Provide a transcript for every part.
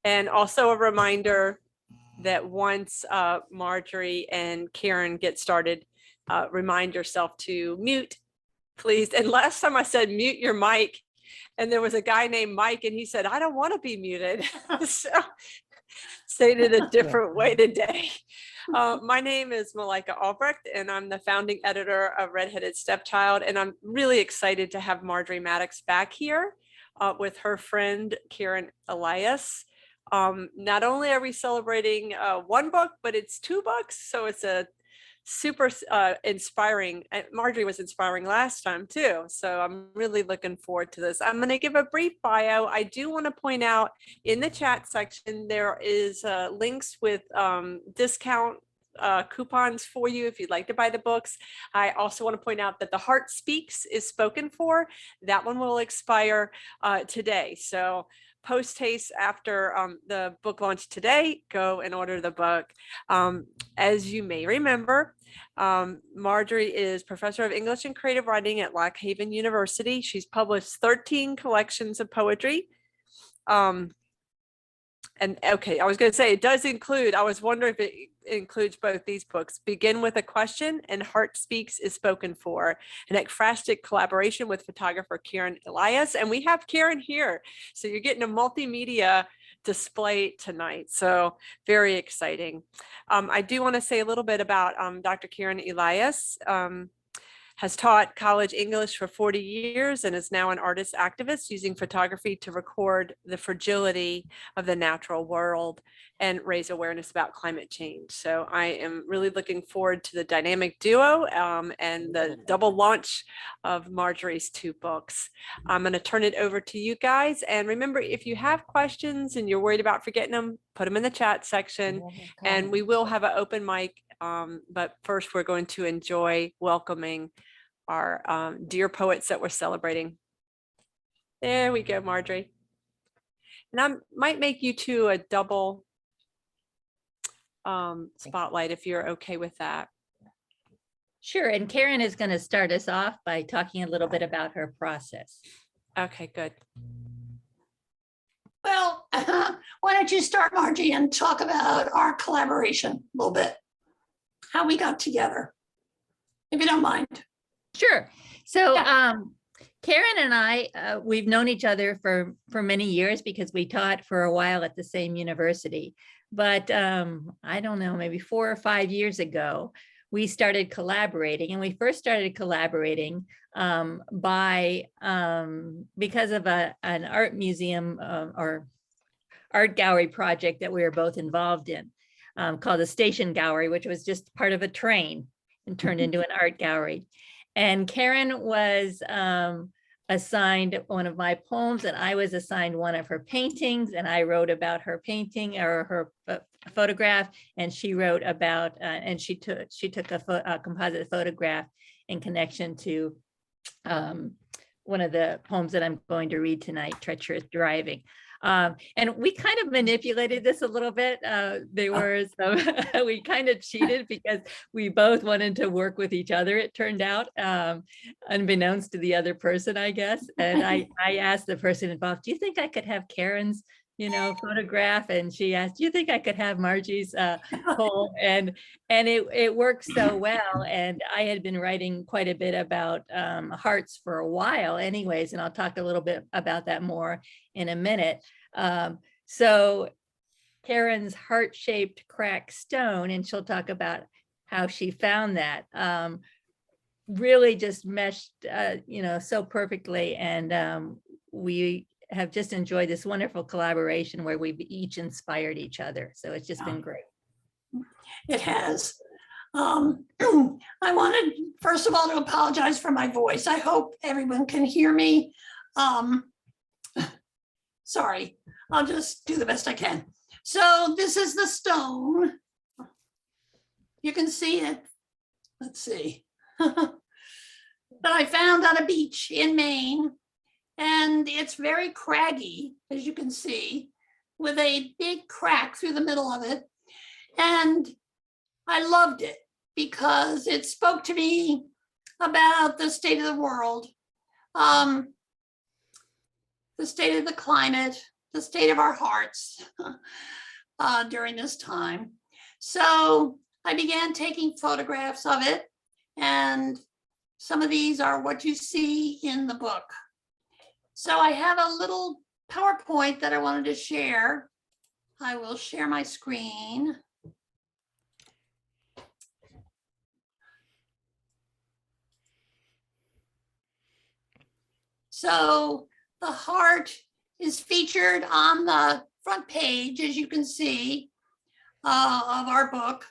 And also a reminder that once Marjorie and Karen get started, remind yourself to mute, please. And last time I said mute your mic, and there was a guy named Mike, and he said, I don't want to be muted. So say it a different way today. My name is Malika Albrecht, and I'm the founding editor of Redheaded Stepchild. And I'm really excited to have Marjorie Maddox back here with her friend, Karen Elias. Not only are we celebrating one book, but it's 2 books. So it's a super inspiring. Marjorie was inspiring last time too. So I'm really looking forward to this. I'm going to give a brief bio. I do want to point out in the chat section, there is links with discount coupons for you if you'd like to buy the books. I also want to point out that The Heart Speaks is spoken for. That one will expire today. So post haste after the book launch today, go and order the book. As you may remember, Marjorie is professor of English and creative writing at Lock Haven University. She's published 13 collections of poetry. And okay, I was going to say it does include, I was wondering if it includes both these books, Begin with a Question and Heart Speaks is Spoken For, an Ekphrastic collaboration with photographer Karen Elias. And we have Karen here. So you're getting a multimedia display tonight. So very exciting. I do want to say a little bit about Dr. Karen Elias. Has taught college English for 40 years and is now an artist activist using photography to record the fragility of the natural world and raise awareness about climate change. So I am really looking forward to the dynamic duo and the double launch of Marjorie's 2 books. I'm going to turn it over to you guys. And remember, if you have questions and you're worried about forgetting them, put them in the chat section and we will have an open mic. But first, we're going to enjoy welcoming our dear poets that we're celebrating. There we go, Marjorie. And I might make you 2 a double spotlight if you're okay with that. Sure. And Karen is going to start us off by talking a little bit about her process. Okay, good. Well, why don't you start, Margie, and talk about our collaboration a little bit, how we got together, if you don't mind. Sure. So Karen and I, we've known each other for many years because we taught for a while at the same university. But I don't know, maybe 4 or 5 years ago, we started collaborating, and we first started collaborating because of an art museum or art gallery project that we were both involved in called the Station Gallery, which was just part of a train and turned into an art gallery. And Karen was assigned one of my poems, and I was assigned one of her paintings, and I wrote about her painting or her photograph, and she wrote about and she took a composite photograph in connection to one of the poems that I'm going to read tonight, Treacherous Driving. And we kind of manipulated this a little bit. There were some, we kind of cheated because we both wanted to work with each other, it turned out, unbeknownst to the other person, I guess. And I asked the person involved, do you think I could have Karen's, photograph? And she asked, do you think I could have Margie's poem? And it worked so well. And I had been writing quite a bit about hearts for a while anyways, and I'll talk a little bit about that more in a minute. So Karen's heart-shaped cracked stone, and she'll talk about how she found that, really just meshed, so perfectly. And we have just enjoyed this wonderful collaboration where we've each inspired each other. So it's just been great. It has. I wanted, first of all, to apologize for my voice. I hope everyone can hear me. Sorry, I'll just do the best I can. So this is the stone. You can see it. Let's see. That I found on a beach in Maine. And it's very craggy, as you can see, with a big crack through the middle of it. And I loved it because it spoke to me about the state of the world, the state of the climate, the state of our hearts during this time. So I began taking photographs of it, and some of these are what you see in the book. So I have a little PowerPoint that I wanted to share. I will share my screen. So the heart is featured on the front page, as you can see, of our book.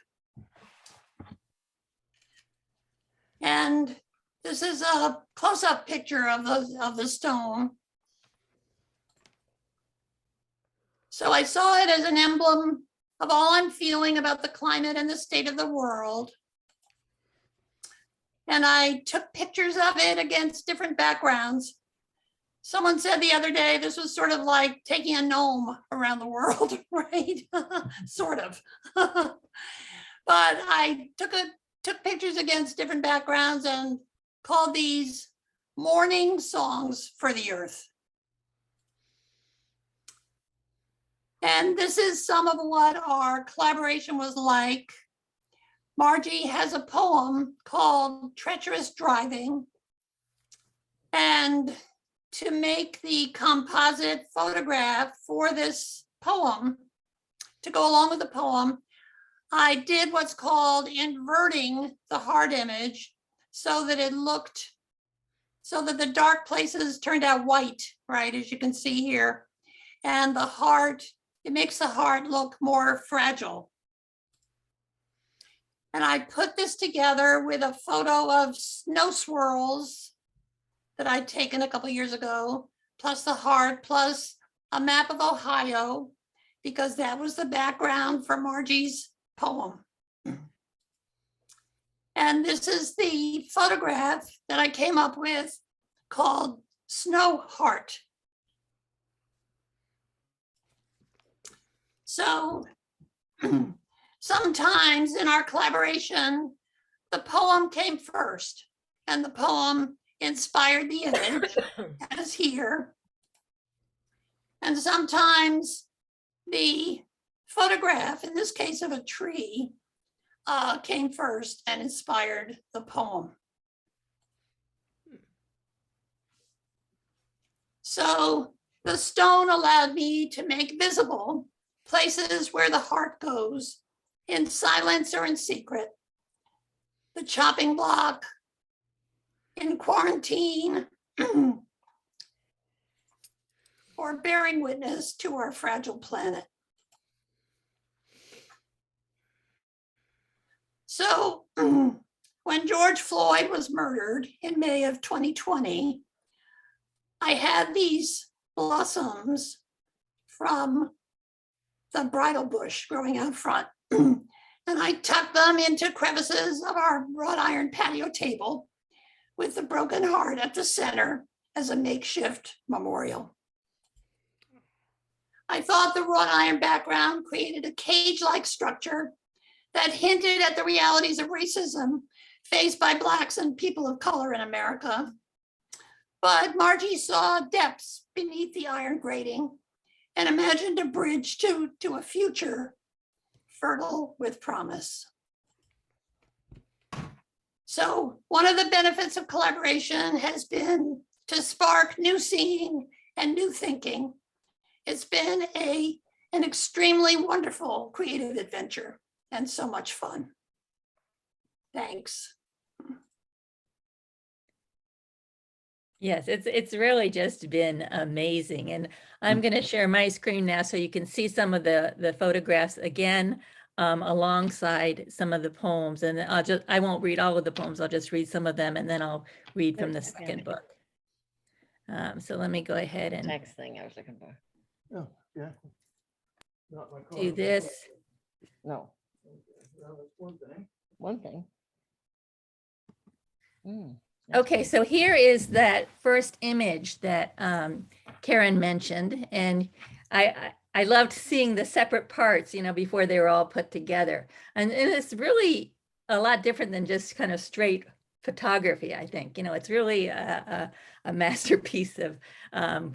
And this is a close-up picture of the stone. So I saw it as an emblem of all I'm feeling about the climate and the state of the world. And I took pictures of it against different backgrounds. Someone said the other day, this was sort of like taking a gnome around the world, right? Sort of. But I took pictures against different backgrounds and called these mourning songs for the earth. And this is some of what our collaboration was like. Margie has a poem called Treacherous Driving. And to make the composite photograph for this poem, to go along with the poem, I did what's called inverting the heart image so that the dark places turned out white, right, as you can see here. And the heart, it makes the heart look more fragile. And I put this together with a photo of snow swirls that I'd taken a couple years ago, plus the heart, plus a map of Ohio, because that was the background for Margie's poem. And this is the photograph that I came up with called Snow Heart. So sometimes in our collaboration, the poem came first, and the poem inspired the image, as here. And sometimes the photograph, in this case of a tree, came first and inspired the poem. So the stone allowed me to make visible places where the heart goes in silence or in secret. The chopping block, in quarantine, or bearing witness to our fragile planet. So when George Floyd was murdered in May of 2020, I had these blossoms from the bridal bush growing out front. And I tucked them into crevices of our wrought iron patio table with the broken heart at the center as a makeshift memorial. I thought the wrought iron background created a cage-like structure that hinted at the realities of racism faced by Blacks and people of color in America. But Margie saw depths beneath the iron grating and imagined a bridge to a future fertile with promise. So one of the benefits of collaboration has been to spark new seeing and new thinking. It's been an extremely wonderful creative adventure and so much fun. Thanks. Yes, it's really just been amazing. And I'm going to share my screen now so you can see some of the photographs again, alongside some of the poems. And I won't read all of the poems, I'll just read some of them, and then I'll read from the second book. So let me go ahead and Next thing I was looking for. Oh, yeah. Not my do car. this. No, Well, that's one thing. one thing. Okay, so here is that first image that Karen mentioned, and I loved seeing the separate parts, before they were all put together. And it's really a lot different than just kind of straight photography, I think. It's really a masterpiece of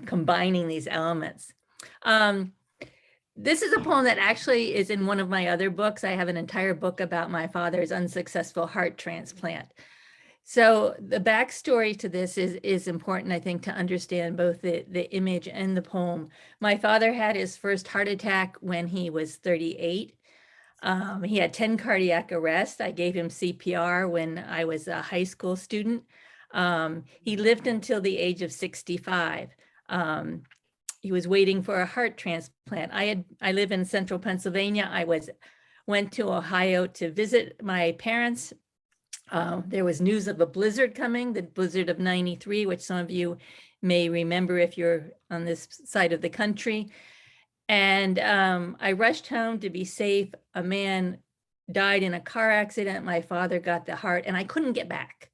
combining these elements. This is a poem that actually is in one of my other books. I have an entire book about my father's unsuccessful heart transplant. So the backstory to this is important, I think, to understand both the image and the poem. My father had his first heart attack when he was 38. He had 10 cardiac arrests. I gave him CPR when I was a high school student. He lived until the age of 65. He was waiting for a heart transplant. I live in central Pennsylvania. Went to Ohio to visit my parents. There was news of a blizzard coming, the blizzard of '93, which some of you may remember if you're on this side of the country. And I rushed home to be safe. A man died in a car accident. My father got the heart, and I couldn't get back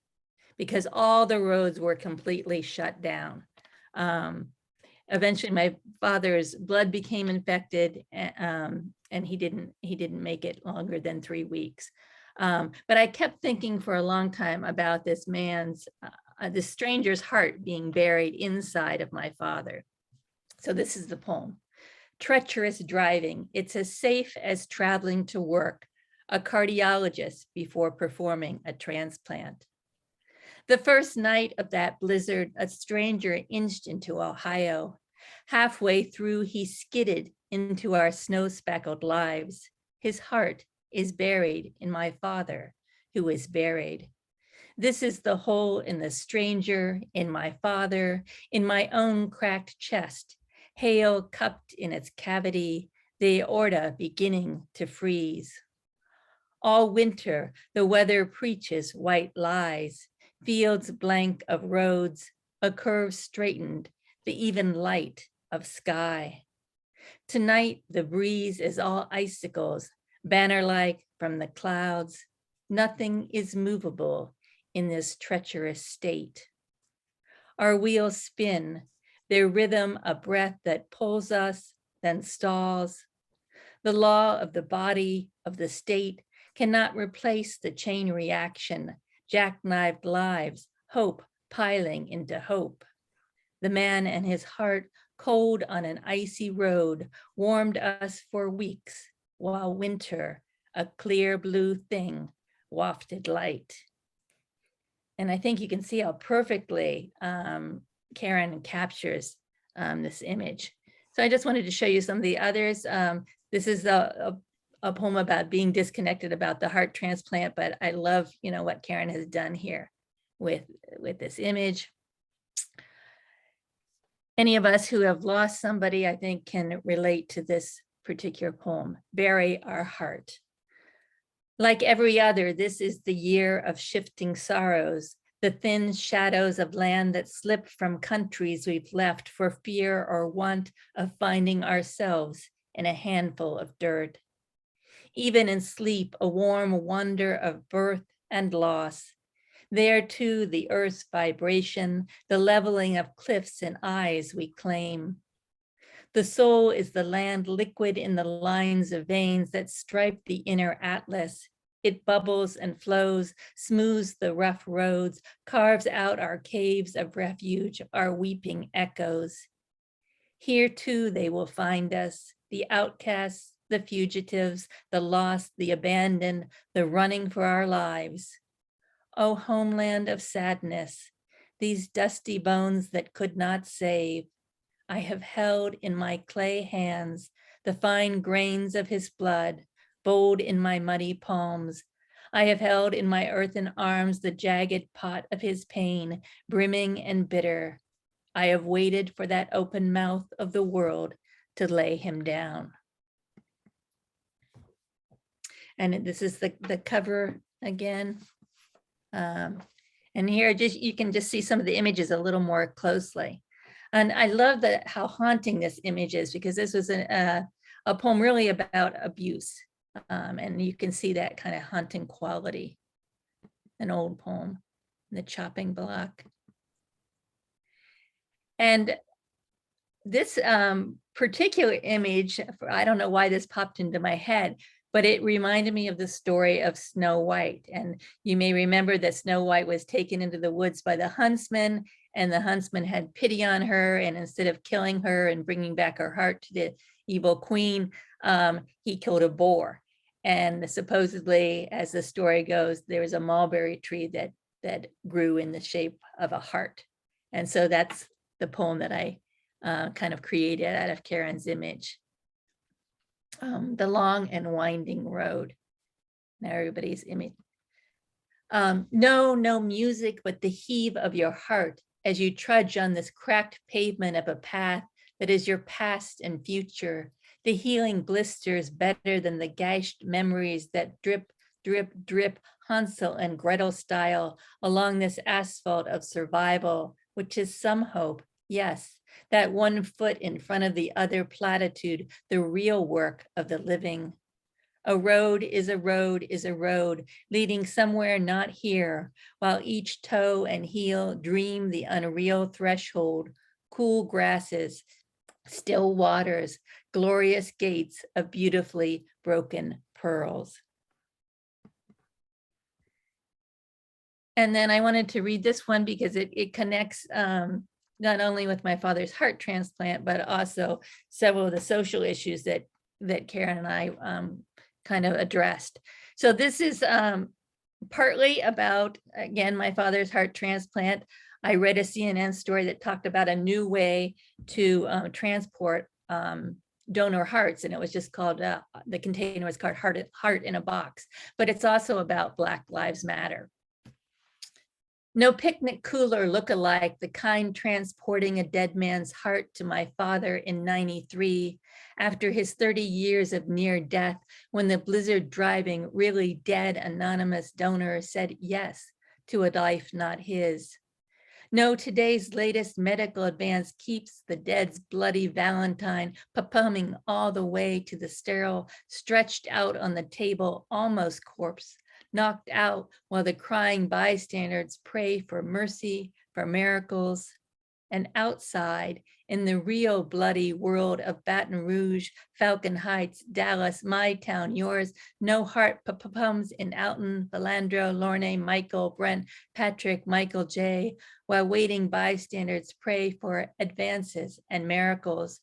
because all the roads were completely shut down. Eventually, my father's blood became infected, and he didn't make it longer than 3 weeks. But I kept thinking for a long time about this stranger's heart being buried inside of my father. So this is the poem. Treacherous driving. It's as safe as traveling to work, a cardiologist before performing a transplant. The first night of that blizzard, a stranger inched into Ohio. Halfway through, he skidded into our snow-speckled lives. His heart is buried in my father, who is buried. This is the hole in the stranger, in my father, in my own cracked chest, hail cupped in its cavity, the aorta beginning to freeze. All winter, the weather preaches white lies, fields blank of roads, a curve straightened, the even light of sky. Tonight, the breeze is all icicles, banner-like from the clouds. Nothing is movable in this treacherous state. Our wheels spin, their rhythm a breath that pulls us, then stalls. The law of the body, of the state, cannot replace the chain reaction, jackknifed lives, hope piling into hope. The man and his heart, cold on an icy road, warmed us for weeks, while winter, a clear blue thing, wafted light. And I think you can see how perfectly Karen captures this image. So I just wanted to show you some of the others. This is a poem about being disconnected about the heart transplant, but I love, what Karen has done here with this image. Any of us who have lost somebody, I think, can relate to this particular poem, Bury Our Heart. Like every other, this is the year of shifting sorrows, the thin shadows of land that slip from countries we've left for fear or want of finding ourselves in a handful of dirt. Even in sleep, a warm wonder of birth and loss. There too, the earth's vibration, the leveling of cliffs and eyes we claim. The soul is the land liquid in the lines of veins that stripe the inner atlas. It bubbles and flows, smooths the rough roads, carves out our caves of refuge, our weeping echoes. Here too they will find us, the outcasts, the fugitives, the lost, the abandoned, the running for our lives. O homeland of sadness, these dusty bones that could not save, I have held in my clay hands the fine grains of his blood, bold in my muddy palms. I have held in my earthen arms the jagged pot of his pain, brimming and bitter. I have waited for that open mouth of the world to lay him down. And this is the cover again. And here you can just see some of the images a little more closely. And I love how haunting this image is, because this was a poem really about abuse. And you can see that kind of haunting quality. An old poem, the chopping block. And this particular image, I don't know why this popped into my head, but it reminded me of the story of Snow White. And you may remember that Snow White was taken into the woods by the huntsman, and the huntsman had pity on her, and instead of killing her and bringing back her heart to the evil queen, he killed a boar. And supposedly, as the story goes, there was a mulberry tree that grew in the shape of a heart. And so that's the poem that I kind of created out of Karen's image. The long and winding road. Now everybody's image. No music, but the heave of your heart as you trudge on this cracked pavement of a path that is your past and future. The healing blisters better than the gashed memories that drip, drip, drip, Hansel and Gretel style along this asphalt of survival, which is some hope, yes, that 1 foot in front of the other platitude, the real work of the living. A road is a road is a road, leading somewhere not here, while each toe and heel dream the unreal threshold, cool grasses, still waters, glorious gates of beautifully broken pearls. And then I wanted to read this one because it connects not only with my father's heart transplant, but also several of the social issues that Karen and I kind of addressed. So this is partly about, again, my father's heart transplant. I read a CNN story that talked about a new way to transport donor hearts, and it was just called, the container was called Heart in a Box, but it's also about Black Lives Matter. No picnic cooler look-alike, the kind transporting a dead man's heart to my father in '93, after his 30 years of near death, when the blizzard driving, really dead anonymous donor said yes to a life not his. No, today's latest medical advance keeps the dead's bloody Valentine pumping all the way to the sterile, stretched out on the table, almost corpse, knocked out while the crying bystanders pray for mercy, for miracles. And outside, in the real bloody world of Baton Rouge, Falcon Heights, Dallas, my town, yours, no heart pums in Alton, Philandro, Lorne, Michael, Brent, Patrick, Michael J., while waiting bystanders pray for advances and miracles.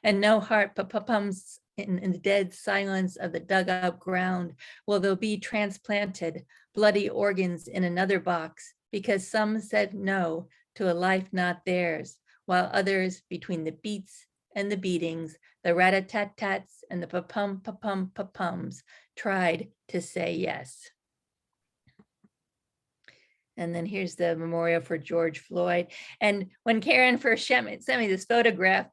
And no heart pums in the dead silence of the dug up ground will there be transplanted bloody organs in another box, because some said no to a life not theirs, while others, between the beats and the beatings, the rat-a-tat-tats and the pa-pums, tried to say yes. And then here's the memorial for George Floyd. And when Karen first sent me this photograph,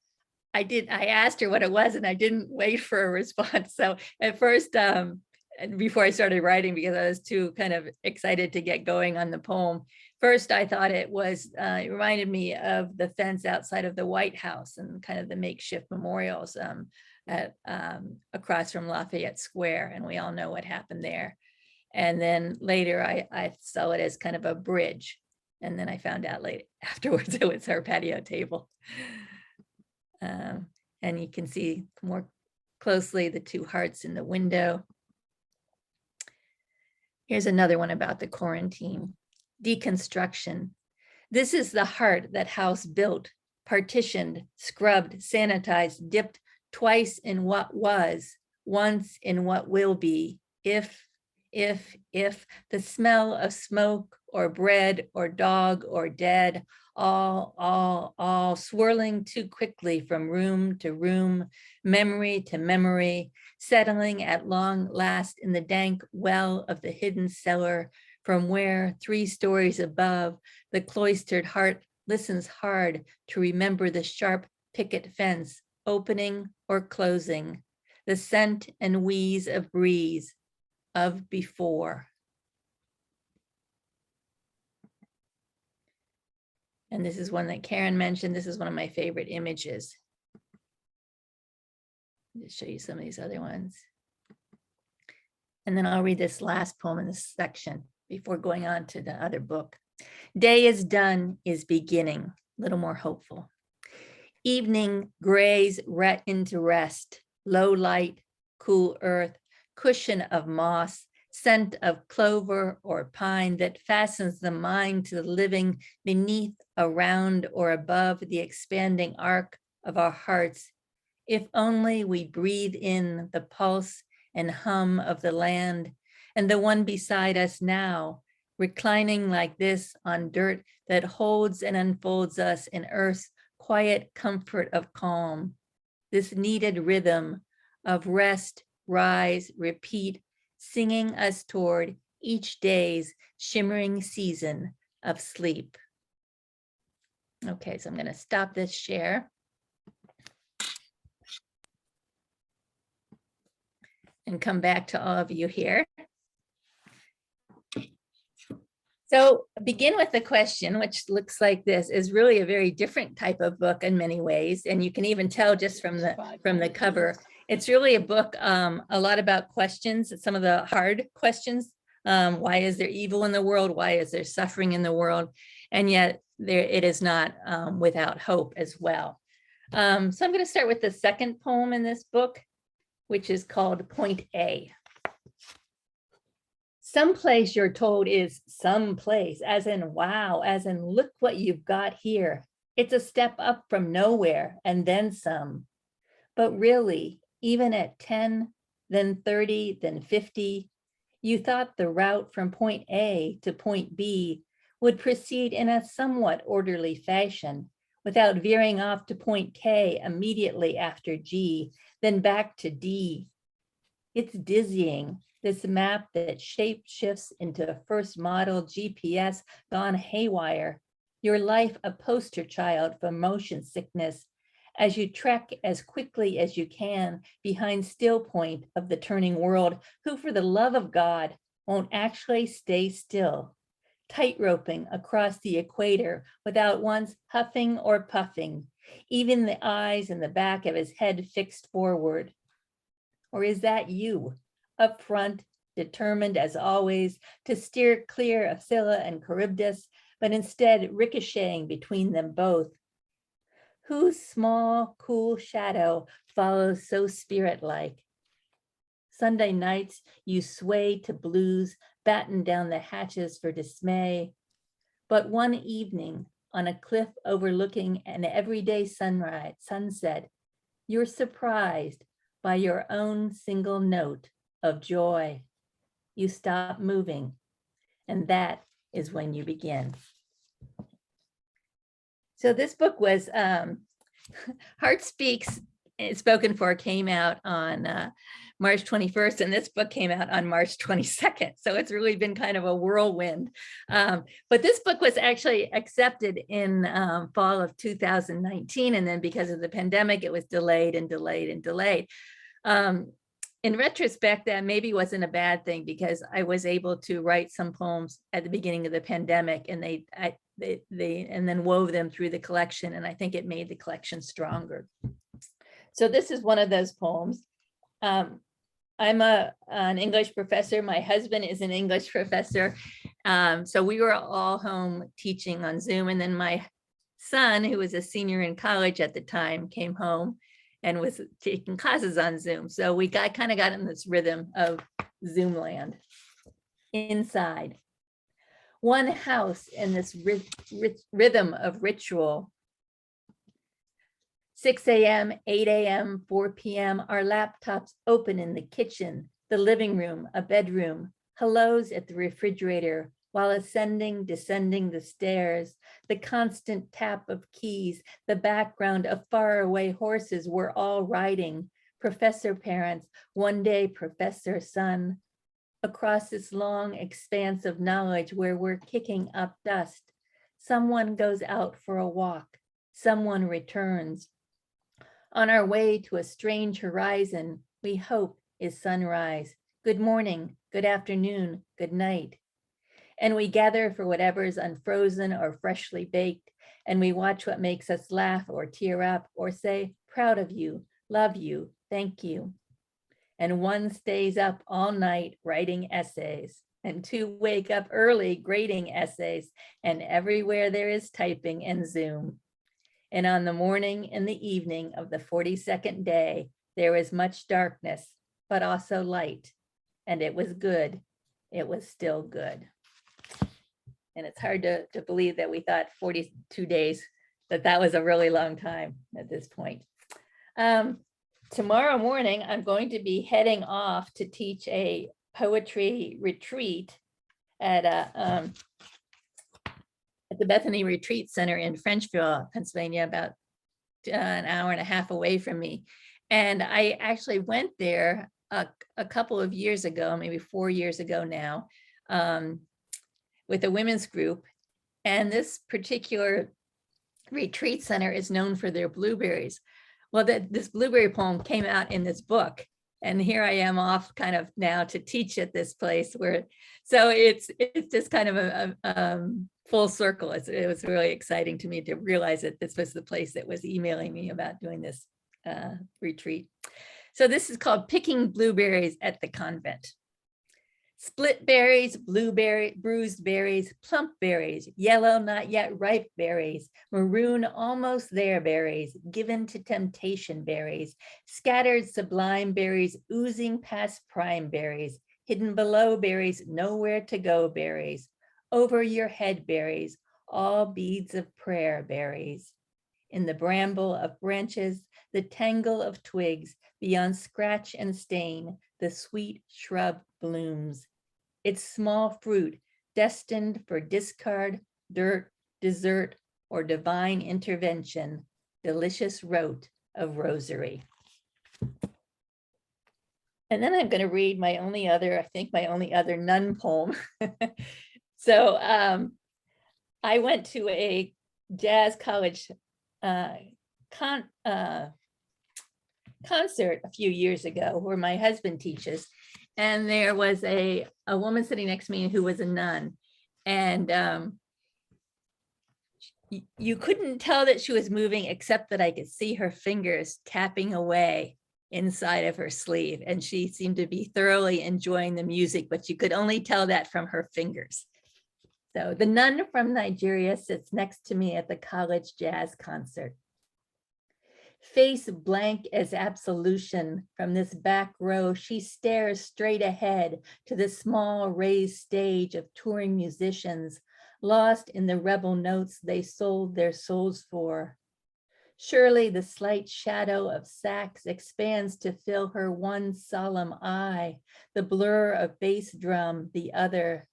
I asked her what it was, and I didn't wait for a response. So at first, before I started writing, because I was too kind of excited to get going on the poem, first I thought it reminded me of the fence outside of the White House and kind of the makeshift memorials across from Lafayette Square. And we all know what happened there. And then later I saw it as kind of a bridge. And then I found out afterwards it was her patio table. And you can see more closely the 2 hearts in the window. Here's another one about the quarantine. Deconstruction. This is the heart that house built, partitioned, scrubbed, sanitized, dipped twice in what was, once in what will be, if the smell of smoke or bread or dog or dead, all swirling too quickly from room to room, memory to memory, settling at long last in the dank well of the hidden cellar, from where 3 stories above, the cloistered heart listens hard to remember the sharp picket fence, opening or closing, the scent and wheeze of breeze of before. And this is one that Karen mentioned. This is one of my favorite images. I'll just show you some of these other ones. And then I'll read this last poem in this section before going on to the other book. Day is done, is beginning, a little more hopeful. Evening grays into rest, low light, cool earth, cushion of moss, scent of clover or pine that fastens the mind to the living beneath, around, or above the expanding arc of our hearts. If only we breathe in the pulse and hum of the land, and the one beside us now, reclining like this on dirt that holds and unfolds us in earth's quiet comfort of calm. This needed rhythm of rest, rise, repeat, singing us toward each day's shimmering season of sleep. Okay, so I'm going to stop this share. And come back to all of you here. So begin with the question, which looks like this, is really a very different type of book in many ways. And you can even tell just from the cover. It's really a book a lot about questions, some of the hard questions. Why is there evil in the world? Why is there suffering in the world? And yet it is not without hope as well. So I'm going to start with the second poem in this book, which is called Point A. Someplace you're told is someplace, as in wow, as in look what you've got here. It's a step up from nowhere and then some. But really, even at 10, then 30, then 50, you thought the route from point A to point B would proceed in a somewhat orderly fashion, without veering off to point K immediately after G, then back to D. It's dizzying, this map that shape shifts into a first model GPS gone haywire, your life a poster child for motion sickness, as you trek as quickly as you can behind still point of the turning world, who for the love of God won't actually stay still, tightroping across the equator without once huffing or puffing, even the eyes in the back of his head fixed forward. Or is that you, up front, determined as always to steer clear of Scylla and Charybdis, but instead ricocheting between them both? Whose small, cool shadow follows so spirit-like? Sunday nights, you sway to blues, batten down the hatches for dismay. But one evening, on a cliff overlooking an everyday sunset, you're surprised by your own single note of joy. You stop moving, and that is when you begin. So this book was Heart Speaks, Spoken For came out on March 21st, and this book came out on March 22nd. So it's really been kind of a whirlwind. But this book was actually accepted in fall of 2019. And then because of the pandemic, it was delayed and delayed and delayed. In retrospect, that maybe wasn't a bad thing, because I was able to write some poems at the beginning of the pandemic, and they and then wove them through the collection. And I think it made the collection stronger. So this is one of those poems. I'm an English professor. My husband is an English professor. So we were all home teaching on Zoom. And then my son, who was a senior in college at the time, came home and was taking classes on Zoom. So we kind of got in this rhythm of Zoom land. Inside. One house in this rhythm of ritual. 6 a.m., 8 a.m., 4 p.m., our laptops open in the kitchen, the living room, a bedroom, hellos at the refrigerator, while ascending, descending the stairs, the constant tap of keys, the background of faraway horses we're all riding, professor parents, one day professor son, across this long expanse of knowledge where we're kicking up dust. Someone goes out for a walk, someone returns. On our way to a strange horizon, we hope is sunrise. Good morning, good afternoon, good night. And we gather for whatever is unfrozen or freshly baked, and we watch what makes us laugh or tear up or say, proud of you, love you, thank you. And one stays up all night writing essays, and two wake up early grading essays, and everywhere there is typing and Zoom. And on the morning and the evening of the 42nd day, there is much darkness, but also light. And it was good it was still good. And it's hard to believe that we thought 42 days, that was a really long time at this point. Tomorrow morning, I'm going to be heading off to teach a poetry retreat at the Bethany Retreat Center in Frenchville, Pennsylvania, about an hour and a half away from me. And I actually went there a couple of years ago, maybe 4 years ago now, with a women's group. And this particular retreat center is known for their blueberries. Well, this blueberry poem came out in this book. And here I am off kind of now to teach at this place where, so it's just kind of a full circle. It was really exciting to me to realize that this was the place that was emailing me about doing this retreat. So this is called Picking Blueberries at the Convent. Split berries, blueberry, bruised berries, plump berries, yellow, not yet ripe berries, maroon, almost there berries, given to temptation berries, scattered sublime berries, oozing past prime berries, hidden below berries, nowhere to go berries, over your head berries, all beads of prayer berries. In the bramble of branches, the tangle of twigs, beyond scratch and stain, the sweet shrub blooms. Its small fruit, destined for discard, dirt, dessert, or divine intervention, delicious rote of rosary. And then I'm going to read my only other nun poem. So I went to a jazz college concert a few years ago where my husband teaches. And there was a woman sitting next to me who was a nun. And you couldn't tell that she was moving, except that I could see her fingers tapping away inside of her sleeve. And she seemed to be thoroughly enjoying the music, but you could only tell that from her fingers. So the nun from Nigeria sits next to me at the college jazz concert. Face blank as absolution, from this back row, she stares straight ahead to the small raised stage of touring musicians, lost in the rebel notes they sold their souls for. Surely the slight shadow of sax expands to fill her one solemn eye, the blur of bass drum the other.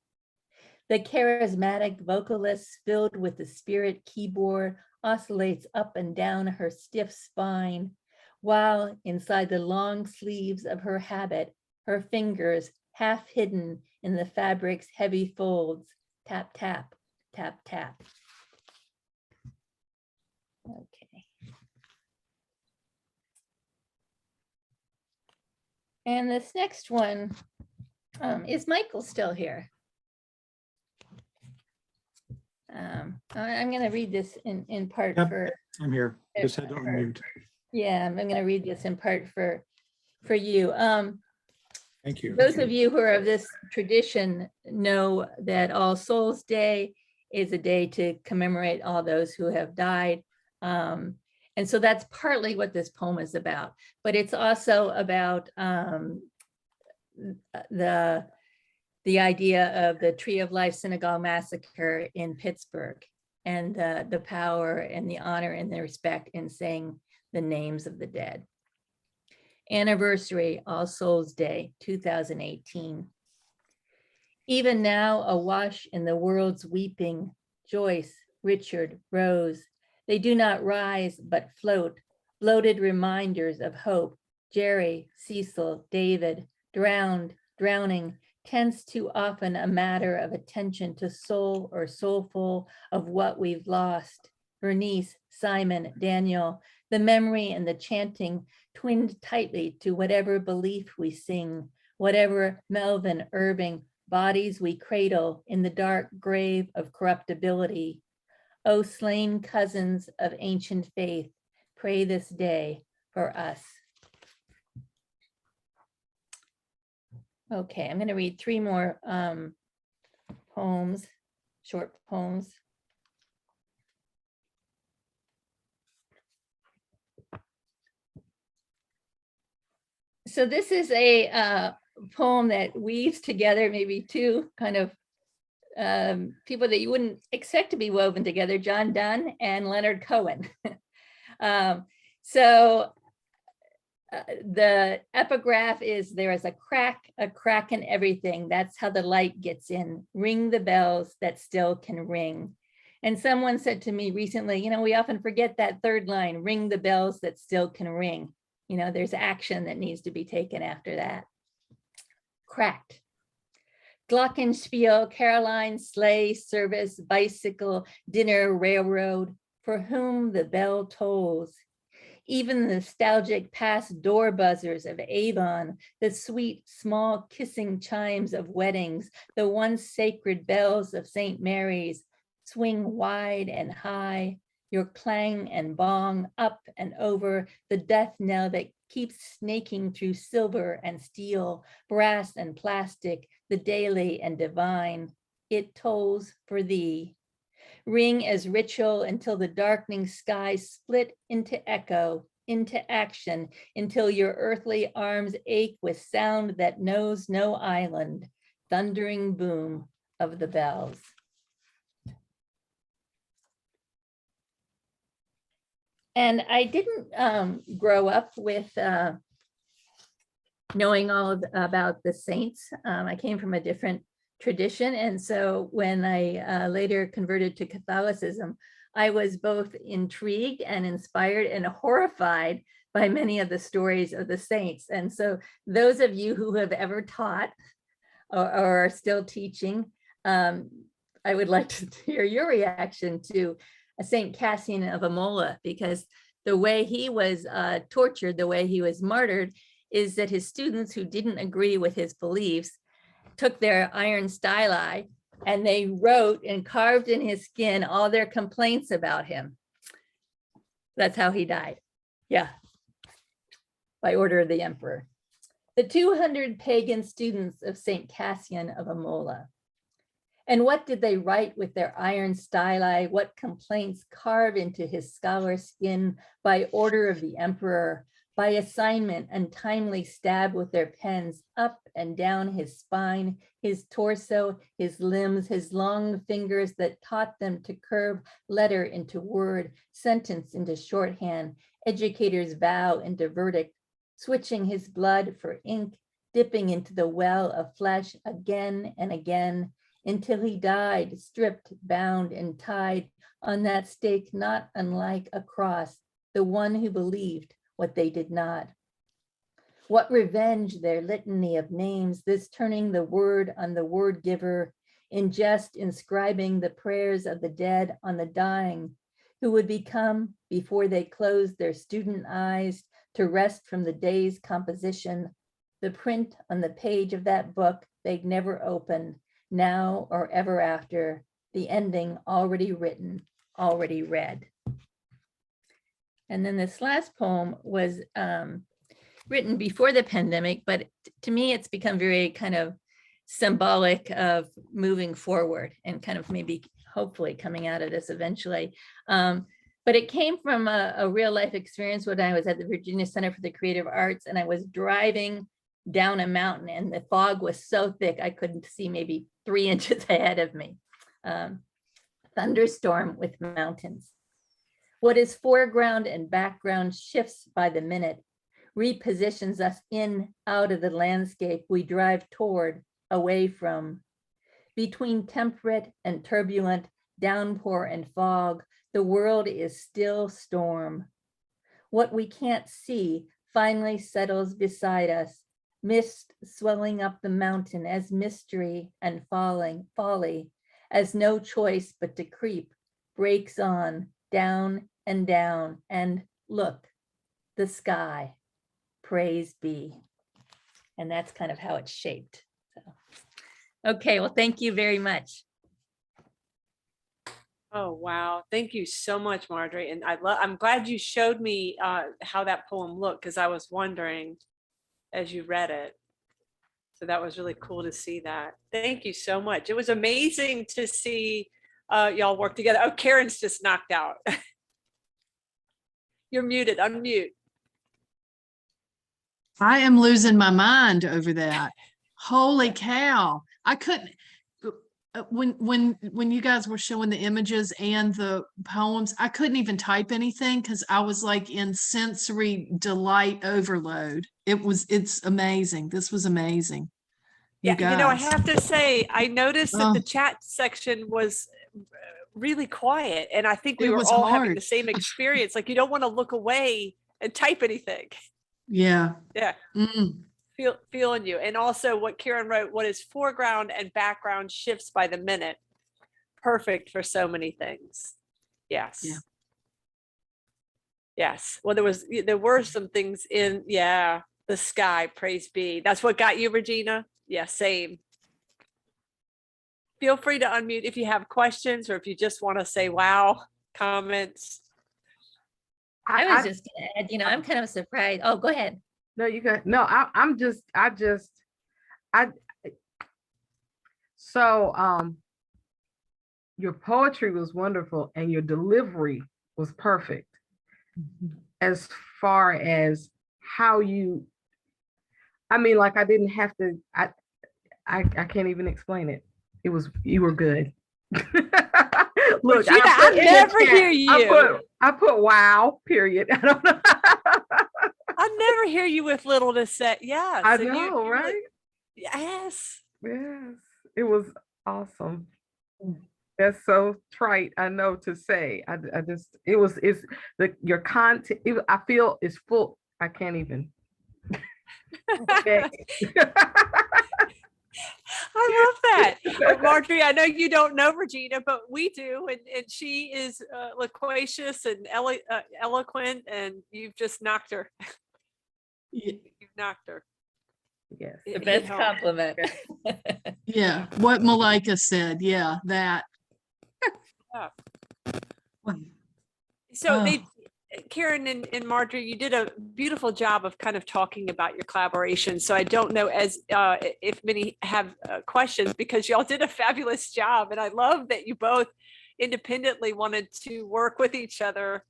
The charismatic vocalist filled with the spirit keyboard oscillates up and down her stiff spine, while inside the long sleeves of her habit, her fingers half hidden in the fabric's heavy folds, tap, tap, tap, tap. Okay. And this next one, is Michael still here? I'm going to read this in part Yep. for. I'm here. Just had to unmute. Yeah, I'm going to read this in part for you. Thank you. Those of you who are of this tradition know that All Souls Day is a day to commemorate all those who have died. And so that's partly what this poem is about, but it's also about the idea of the Tree of Life Synagogue massacre in Pittsburgh, and the power and the honor and the respect in saying the names of the dead. Anniversary, All Souls Day, 2018. Even now, awash in the world's weeping, Joyce, Richard, Rose, they do not rise but float, bloated reminders of hope. Jerry, Cecil, David, drowned, drowning, tense too often a matter of attention to soul or soulful of what we've lost. Bernice, Simon, Daniel, the memory and the chanting twinned tightly to whatever belief we sing, whatever Melvin, Irving, bodies we cradle in the dark grave of corruptibility. O slain cousins of ancient faith, pray this day for us. Okay, I'm going to read 3 more poems, short poems. So this is a poem that weaves together maybe two kind of people that you wouldn't expect to be woven together, John Donne and Leonard Cohen. So the epigraph is, there is a crack in everything. That's how the light gets in. Ring the bells that still can ring. And someone said to me recently, you know, we often forget that third line, ring the bells that still can ring. You know, there's action that needs to be taken after that. Cracked. Glockenspiel, Caroline, sleigh, service, bicycle, dinner, railroad, for whom the bell tolls. Even the nostalgic past door buzzers of Avon, the sweet, small kissing chimes of weddings, the once sacred bells of St. Mary's, swing wide and high, your clang and bong up and over, the death knell that keeps snaking through silver and steel, brass and plastic, the daily and divine. It tolls for thee. Ring as ritual until the darkening sky split into echo, into action, until your earthly arms ache with sound that knows no island, thundering boom of the bells. And I didn't grow up with knowing all about the saints. I came from a different tradition. And so when I later converted to Catholicism, I was both intrigued and inspired and horrified by many of the stories of the saints. And so those of you who have ever taught or are still teaching, I would like to hear your reaction to Saint Cassian of Imola, because the way he was tortured, the way he was martyred, is that his students who didn't agree with his beliefs took their iron styli and they wrote and carved in his skin all their complaints about him. That's how he died. Yeah, by order of the emperor. The 200 pagan students of Saint Cassian of Imola. And what did they write with their iron styli? What complaints carve into his scholar skin by order of the emperor, by assignment, untimely stab with their pens up and down his spine, his torso, his limbs, his long fingers that taught them to curve letter into word, sentence into shorthand, educator's vow into verdict, switching his blood for ink, dipping into the well of flesh again and again, until he died, stripped, bound, and tied on that stake not unlike a cross, the one who believed what they did not. What revenge their litany of names, this turning the word on the word giver, in jest inscribing the prayers of the dead on the dying, who would become, before they closed their student eyes to rest from the day's composition, the print on the page of that book they'd never opened, now or ever after, the ending already written, already read. And then this last poem was written before the pandemic, but to me, it's become very kind of symbolic of moving forward and kind of maybe hopefully coming out of this eventually. But it came from a real life experience when I was at the Virginia Center for the Creative Arts, and I was driving down a mountain and the fog was so thick I couldn't see maybe 3 inches ahead of me. Thunderstorm with mountains. What is foreground and background shifts by the minute, repositions us in, out of the landscape we drive toward, away from. Between temperate and turbulent, downpour and fog, the world is still storm. What we can't see finally settles beside us, mist swelling up the mountain as mystery and folly, as no choice but to creep, breaks on, down, and look, the sky, praise be. And that's kind of how it's shaped. So, okay, well, thank you very much. Oh, wow. Thank you so much, Marjorie. And I'm glad you showed me how that poem looked, because I was wondering as you read it. So that was really cool to see that. Thank you so much. It was amazing to see y'all work together. Oh, Karen's just knocked out. You're muted, unmute. I am losing my mind over that. Holy cow. I couldn't when you guys were showing the images and the poems, I couldn't even type anything because I was like in sensory delight overload. It's amazing. This was amazing. You Yeah, you know, I guys. have to say, I noticed that the Oh. chat section was really quiet, and I think we It were was all having hard. the same experience. Like, you don't want to look away and type anything. Yeah. Yeah, Mm. feeling you. And also what Karen wrote, what is foreground and background shifts by the minute. Perfect for so many things. Yes. Yeah. Yes. Well, there were some things in, yeah, the sky, praise be. That's what got you, Regina? Yeah, same. Feel free to unmute if you have questions or if you just want to say wow, comments. I was just gonna add, you know, I'm kind of surprised. Oh, go ahead. No, you got no. So your poetry was wonderful and your delivery was perfect. As far as how you, I mean, like I didn't have to. I can't even explain it. You were good. Look, Regina, I never hear you. I put wow. Period. I don't know. I never hear you with little to say. Yes. I and you know, right? really- yes. Yes, it was awesome. That's so trite, I know to say. I just, it's your content, I feel is full. I can't even. Okay. I love that. Marjorie, I know you don't know Regina, but we do. And she is loquacious and eloquent, and you've just knocked her. You've knocked her. Yes. The best compliment. Yeah. What Malika said. Yeah, that. So Oh. Karen and Marjorie, you did a beautiful job of kind of talking about your collaboration. So I don't know if many have questions, because y'all did a fabulous job. And I love that you both independently wanted to work with each other,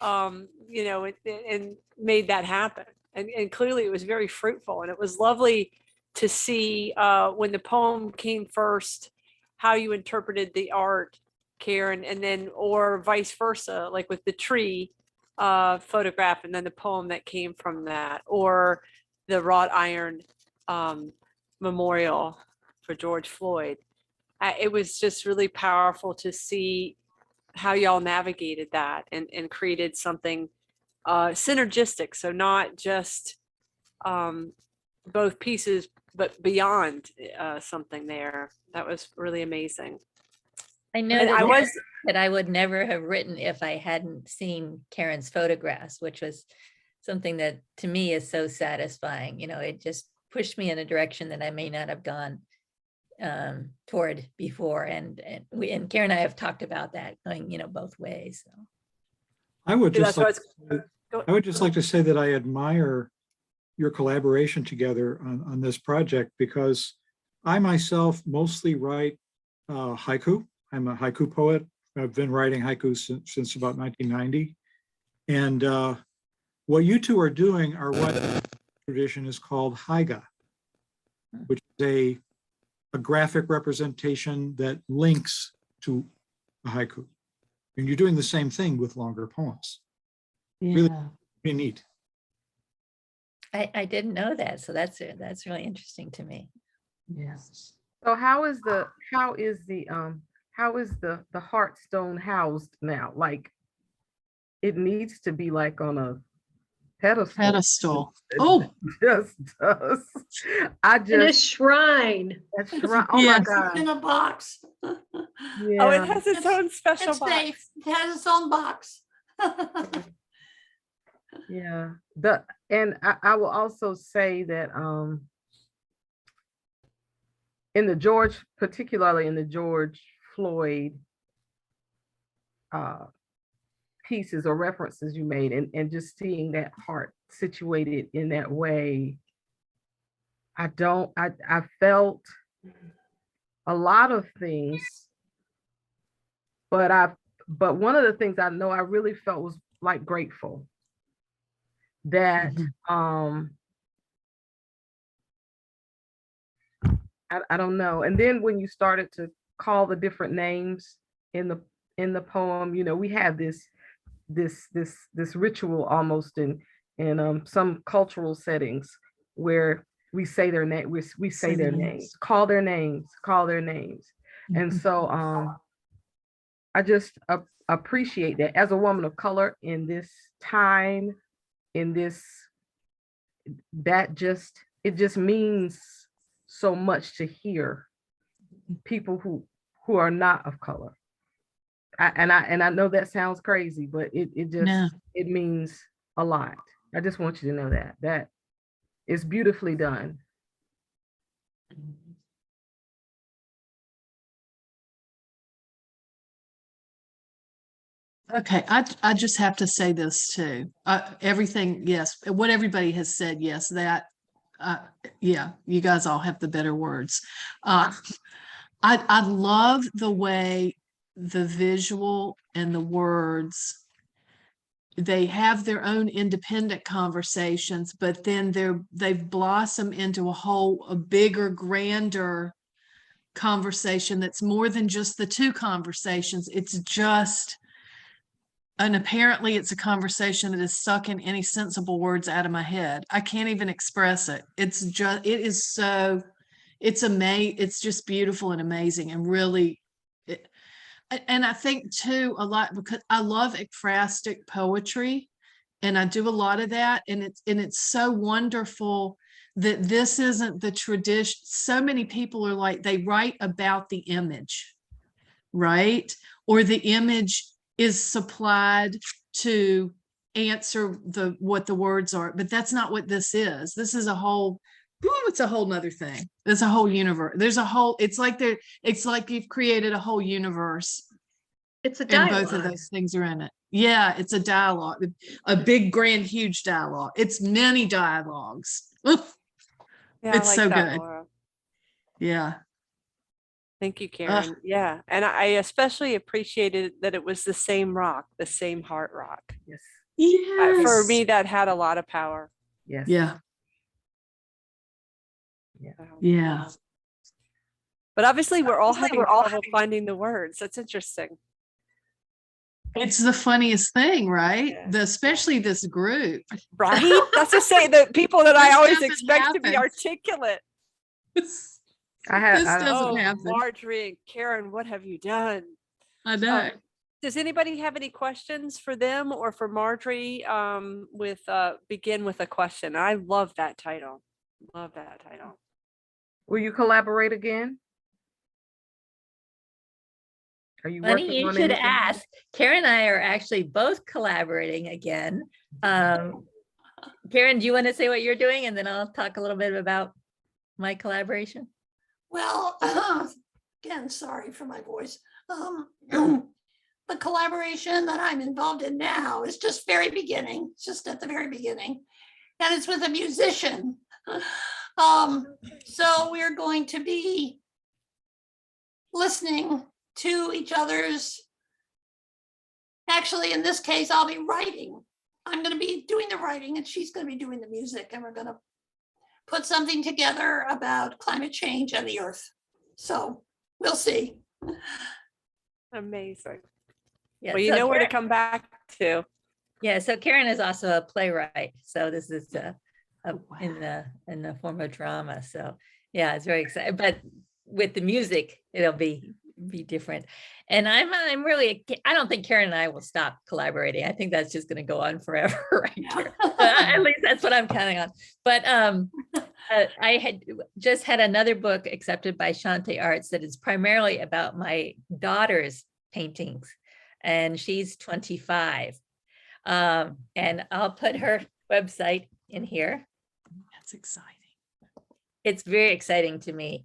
you know, and made that happen. And clearly it was very fruitful. And it was lovely to see when the poem came first, how you interpreted the art, Karen, and then, or vice versa, like with the tree photograph and then the poem that came from that, or the wrought iron memorial for George Floyd. It was just really powerful to see how y'all navigated that and created something synergistic. So not just both pieces, but beyond something there. That was really amazing. I know And that that I would never have written if I hadn't seen Karen's photographs, which was something that to me is so satisfying. You know, it just pushed me in a direction that I may not have gone toward before. And Karen and I have talked about that going, you know, both ways. So. I would just That's like to say that I admire your collaboration together on this project, because I myself mostly write haiku. I'm a haiku poet. I've been writing haiku since about 1990. And what you two are doing are what tradition is called haiga, which is a graphic representation that links to a haiku. And you're doing the same thing with longer poems. Really, really neat. I didn't know that. So that's really interesting to me. Yes. So how is the Heartstone housed now? Like, it needs to be like on a pedestal. Oh, It just does. In a shrine. That's right. Oh my Yes. God. In a box. Oh, Yeah. it has its own special It's box. safe. It has its own box. Yeah. And I will also say that particularly in the George Floyd pieces or references you made, and just seeing that heart situated in that way, I felt a lot of things, but one of the things I know I really felt was like grateful that I don't know. And then when you started to call the different names in the poem, you know, we have this ritual almost in some cultural settings where we say their name, we say their names, call their names. And so I just appreciate that as a woman of color in this time, in this, it just means so much to hear people who are not of color. And I know that sounds crazy, but it just No. it means a lot. I just want you to know that is beautifully done. Okay, I just have to say this too. Everything, yes, what everybody has said, yes, that, yeah, you guys all have the better words. I love the way the visual and the words, they have their own independent conversations, but then they've blossomed into a bigger, grander conversation that's more than just the two conversations. It's just, and apparently it's a conversation that is sucking any sensible words out of my head. I can't even express it. It's amazing. It's just beautiful and amazing and really, and I think too a lot because I love ekphrastic poetry and I do a lot of that. And it's so wonderful that this isn't the tradition. So many people are like, they write about the image, right? Or the image is supplied to answer what the words are, but that's not what this is. This is it's a whole nother thing. There's a whole universe. It's like you've created a whole universe. It's a And dialogue. both of those things are in it. Yeah, it's a dialogue, a big, grand, huge dialogue. It's many dialogues. Yeah, I It's like so that, good. Laura. Yeah. Thank you, Karen. Yeah. And I especially appreciated that it was the same rock, the same heart rock. Yes. For Yes. me, that had a lot of power. Yes. Yeah. So, Yeah. but obviously we're all having trouble finding the words. That's interesting. It's the funniest thing, right? Yeah. Especially this group. Right? That's to say the people that I This always doesn't expect to be happen. articulate. This doesn't Oh, happen. Marjorie and Karen, what have you done? I know. Does anybody have any questions for them or for Marjorie? Begin with a question. I love that title. Love that title. Will you collaborate again? Are you Funny working you on should anything? ask. Karen and I are actually both collaborating again. Karen, do you want to say what you're doing? And then I'll talk a little bit about my collaboration. Well, again, sorry for my voice. The collaboration that I'm involved in now is just very beginning, it's just at the very beginning. And it's with a musician. So we're going to be listening to each other's, actually, in this case, I'll be writing. I'm going to be doing the writing and she's going to be doing the music, and we're going to put something together about climate change and the earth. So we'll see. Amazing. Yeah, Well, you so know where to Karen- come back to. Yeah, so Karen is also a playwright. So this is in the form of drama. So yeah, it's very exciting. But with the music, it'll be different. And I'm really, I don't think Karen and I will stop collaborating. I think that's just going to go on forever, right here. At least that's what I'm counting on. But I had just had another book accepted by Shanti Arts that is primarily about my daughter's paintings, and she's 25. And I'll put her website in here. That's exciting. It's very exciting to me.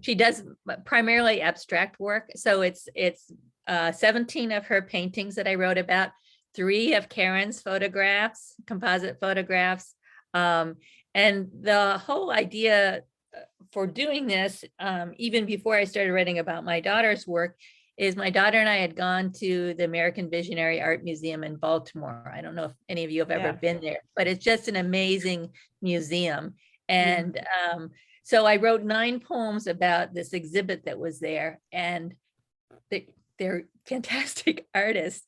She does primarily abstract work. So it's 17 of her paintings that I wrote about, 3 of Karen's photographs, composite photographs. And the whole idea for doing this, even before I started writing about my daughter's work, is my daughter and I had gone to the American Visionary Art Museum in Baltimore. I don't know if any of you have ever been there, but it's just an amazing museum. And so I wrote 9 poems about this exhibit that was there, and they're fantastic artists.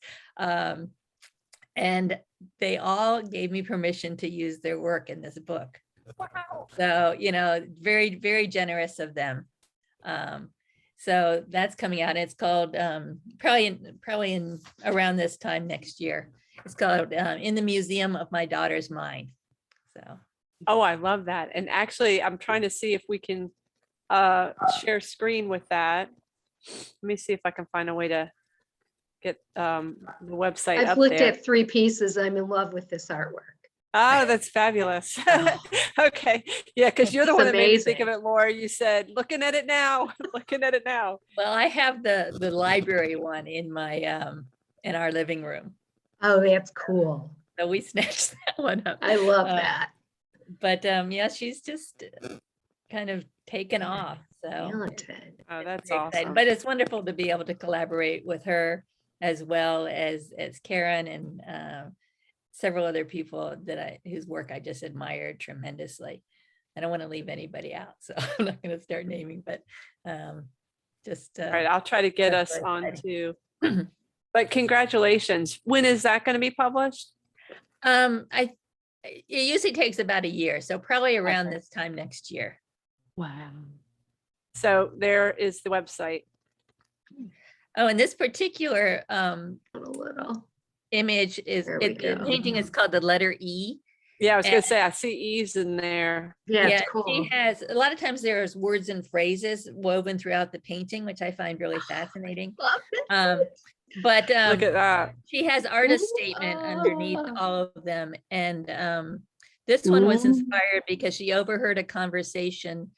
And they all gave me permission to use their work in this book. Wow. So, very, very generous of them. So that's coming out. It's called probably in around this time next year. It's called In the Museum of My Daughter's Mind. So. Oh, I love that. And actually, I'm trying to see if we can share screen with that. Let me see if I can find a way to get the website I've up looked there. at 3 pieces. I'm in love with this artwork. Oh, that's fabulous. Okay. Yeah, because you're the It's one that made me think of amazing. it, Laura. You said, looking at it now, looking at it now. Well, I have the library one in my in our living room. Oh, that's cool. So we snatched that one up. I love that. But yeah, she's just kind of taken off. So Talented. Oh, that's very exciting. awesome. But it's wonderful to be able to collaborate with her as well as Karen and several other people whose work I just admired tremendously. I don't want to leave anybody out, so I'm not going to start naming, but just All right, I'll try to get that's us very on exciting. to. But congratulations. When is that going to be published? It usually takes about a year, so probably around Okay. this time next year. Wow. So there is the website. Oh, and this particular A little. image is There we the go. painting is called the letter E. Yeah, I was going And- to say, I see E's in there. Yeah, it's She cool. has a lot of times there's words and phrases woven throughout the painting, which I find really fascinating. Love it. But Look at that. she has artist statement underneath all of them. And this one was Ooh. inspired because she overheard a conversation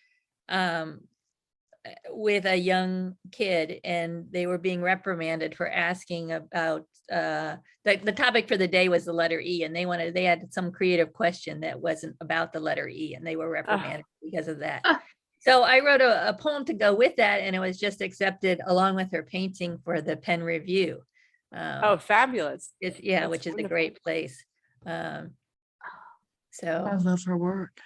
with a young kid, and they were being reprimanded for asking about the topic for the day was the letter E, and they had some creative question that wasn't about the letter E, and they were reprimanded because of that. So I wrote a poem to go with that, and it was just accepted along with her painting for the Penn Review. Oh, fabulous. Yeah, that's which is a wonderful. great place. I So love her work.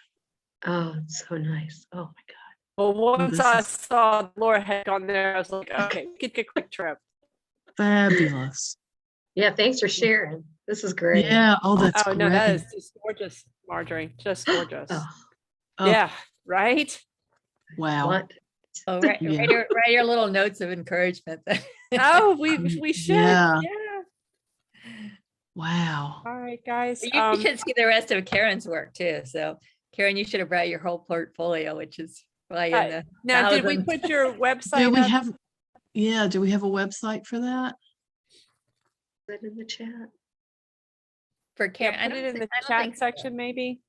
Oh, it's so nice. Oh my God. Well, once this I is- saw Laura had gone there, I was like, okay, we could get a quick trip. Fabulous. Yeah, thanks for sharing. This is great. Yeah. Oh, that's Oh, great. no, that is just gorgeous, Marjorie. Just gorgeous. Oh, Oh, Yeah, right? Wow. what? oh, write Yeah. your little notes of encouragement. Oh, we should. Yeah. Yeah. Wow. All right, guys. You should see the rest of Karen's work too. So Karen, you should have brought your whole portfolio, which is probably in the Now, did we thousands. put your Do website we up? have, yeah, do we have a website for that? Put it in the chat. For Karen? Yeah, put it in the chat section, maybe?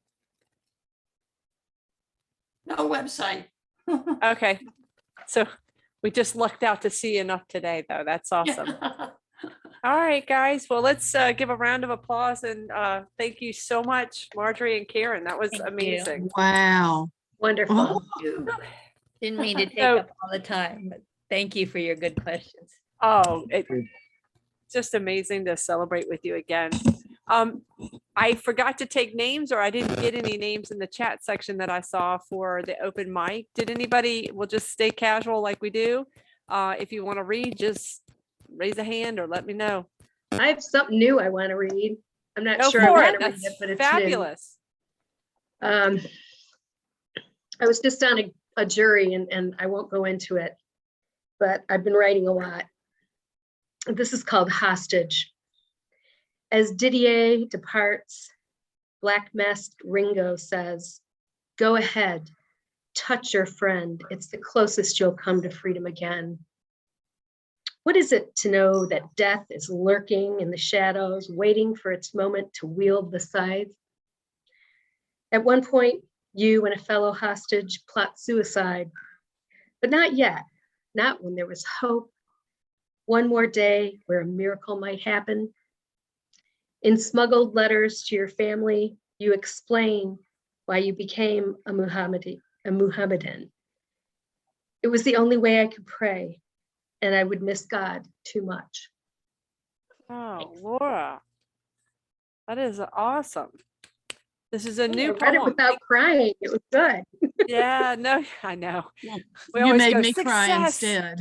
No website. Okay. So we just lucked out to see enough today, though. That's awesome. All right, guys. Well, let's give a round of applause and thank you so much, Marjorie and Karen. That was Thank you. amazing. Wow. Wonderful. Didn't mean to take So- up all the time, but thank you for your good questions. Oh, it's just amazing to celebrate with you again. I forgot to take names, or I didn't get any names in the chat section that I saw for the open mic. Did anybody, we'll just stay casual like we do. If you want to read, just raise a hand or let me know. I have something new I want to read. I'm not Go sure I for want it. to read That's it, but it's new. fabulous. I was just on a jury and I won't go into it, but I've been writing a lot. This is called Hostage. As Didier departs, black masked Ringo says, "Go ahead, touch your friend. It's the closest you'll come to freedom again." What is it to know that death is lurking in the shadows, waiting for its moment to wield the scythe? At one point, you and a fellow hostage plot suicide, but not yet, not when there was hope. One more day where a miracle might happen. In smuggled letters to your family, you explain why you became a Muhammadan. It was the only way I could pray, and I would miss God too much. Oh, Laura, that is awesome. This is a I new read it poem. without crying. It was good. Yeah, no, I know. Well, We you always made go, me cry "Success." instead.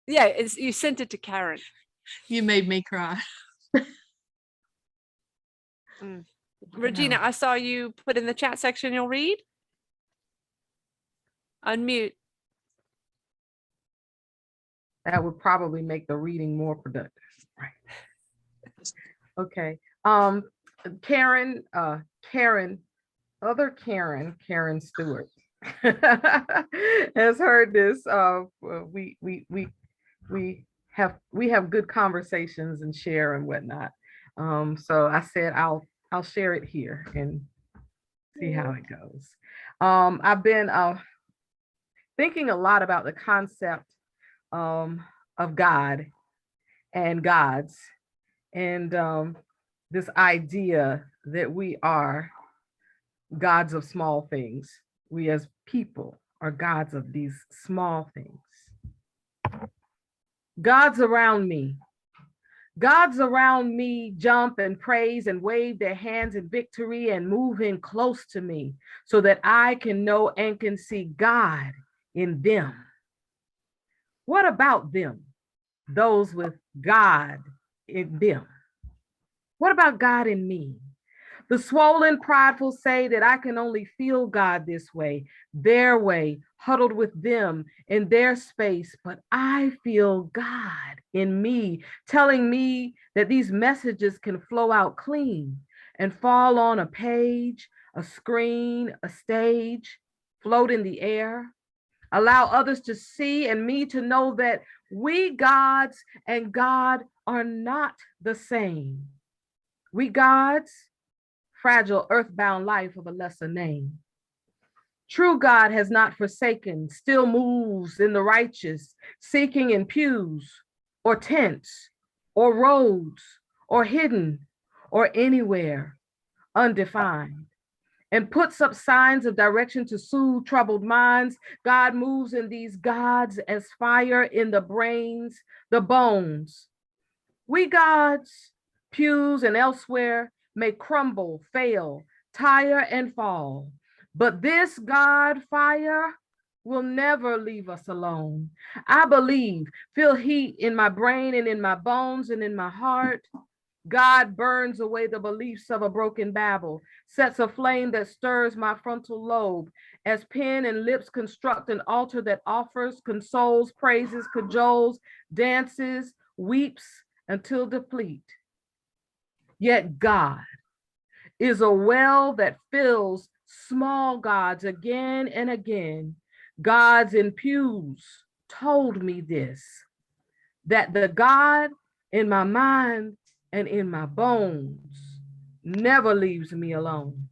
Yeah, you sent it to Karen. You made me cry. Regina, I saw you put in the chat section. You'll read. Unmute. That would probably make the reading more productive. Right. Okay. Karen, other Karen Stewart has heard this. We have good conversations and share and whatnot. So I said I'll share it here and see how it goes. I've been thinking a lot about the concept of God and gods, and this idea that we are gods of small things. We as people are gods of these small things. Gods around me jump and praise and wave their hands in victory and move in close to me so that I can know and can see God in them. What about them? Those with God in them. What about God in me? The swollen, prideful say that I can only feel God this way, their way, huddled with them in their space, but I feel God in me, telling me that these messages can flow out clean and fall on a page, a screen, a stage, float in the air, allow others to see and me to know that we gods and God are not the same. We gods, fragile earthbound life of a lesser name. True God has not forsaken, still moves in the righteous, seeking in pews or tents or roads or hidden or anywhere undefined, and puts up signs of direction to soothe troubled minds. God moves in these gods as fire in the brains, the bones. We gods, pews and elsewhere, may crumble, fail, tire, and fall. But this God fire will never leave us alone. I believe, feel heat in my brain and in my bones and in my heart. God burns away the beliefs of a broken Babel, sets a flame that stirs my frontal lobe, as pen and lips construct an altar that offers, consoles, praises, cajoles, dances, weeps until deplete. Yet God is a well that fills small gods again and again. Gods in pews told me this, that the God in my mind and in my bones never leaves me alone.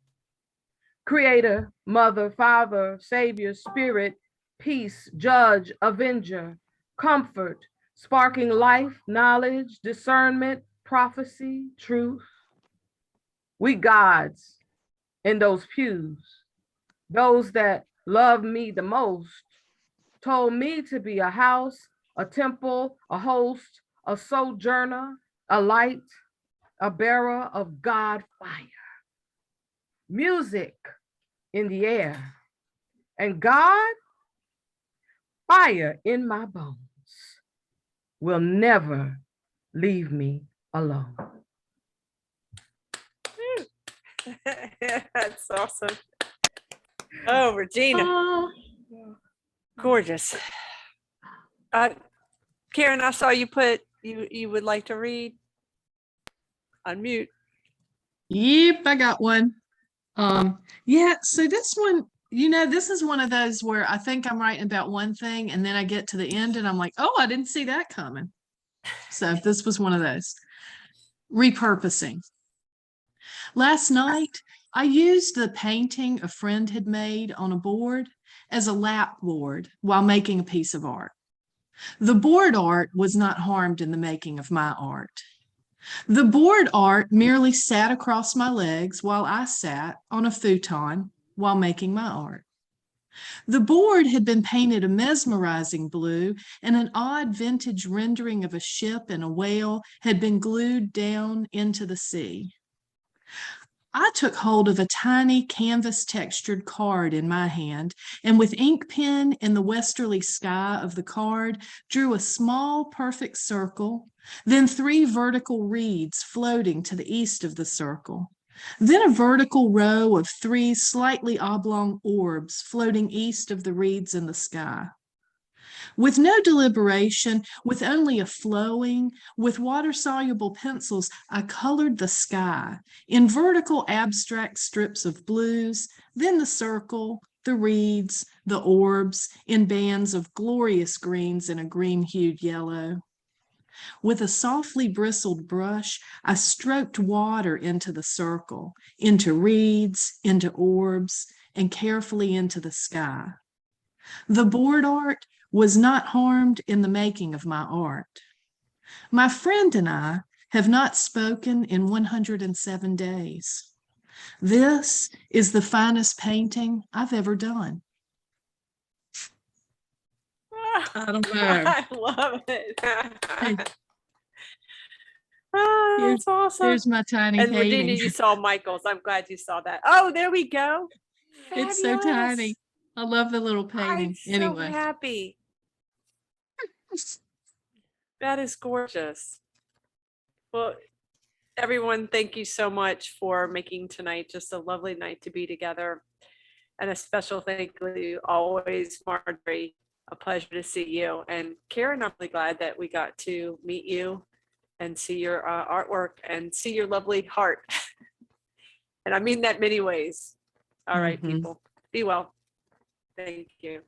Creator, mother, father, savior, spirit, peace, judge, avenger, comfort, sparking life, knowledge, discernment, prophecy, truth. We gods in those pews, those that love me the most, told me to be a house, a temple, a host, a sojourner, a light, a bearer of God fire. Music in the air, and God, fire in my bones, will never leave me alone. That's awesome. Oh, Regina, gorgeous. Karen, I saw you put you would like to read. Unmute. Yep, I got one. Yeah, so this one, this is one of those where I think I'm writing about one thing and then I get to the end and I'm like, oh, I didn't see that coming. So this was one of those. Repurposing. Last night, I used the painting a friend had made on a board as a lap board while making a piece of art. The board art was not harmed in the making of my art. The board art merely sat across my legs while I sat on a futon while making my art. The board had been painted a mesmerizing blue, and an odd vintage rendering of a ship and a whale had been glued down into the sea. I took hold of a tiny canvas textured card in my hand, and with ink pen in the westerly sky of the card, drew a small perfect circle, then 3 vertical reeds floating to the east of the circle, then a vertical row of 3 slightly oblong orbs floating east of the reeds in the sky. With no deliberation, with only a flowing, with water-soluble pencils, I colored the sky in vertical abstract strips of blues, then the circle, the reeds, the orbs, in bands of glorious greens and a green-hued yellow. With a softly bristled brush, I stroked water into the circle, into reeds, into orbs, and carefully into the sky. The board art was not harmed in the making of my art. My friend and I have not spoken in 107 days. This is the finest painting I've ever done. I don't know. I love it. Hey. Oh, that's awesome. Here's my tiny And Regina, painting. you saw Michael's. I'm glad you saw that. Oh, there we go. It's so Fabulous. tiny. I love the little painting. I'm so Anyway. happy. That is gorgeous. Well, everyone, thank you so much for making tonight just a lovely night to be together. And a special thank you always, Marjorie. A pleasure to see you. And Karen, I'm really glad that we got to meet you and see your artwork and see your lovely heart. And I mean that many ways. All right, people. Be well. Thank you.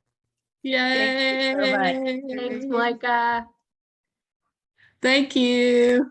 Yay. so much. Thanks, Micah. Thank you.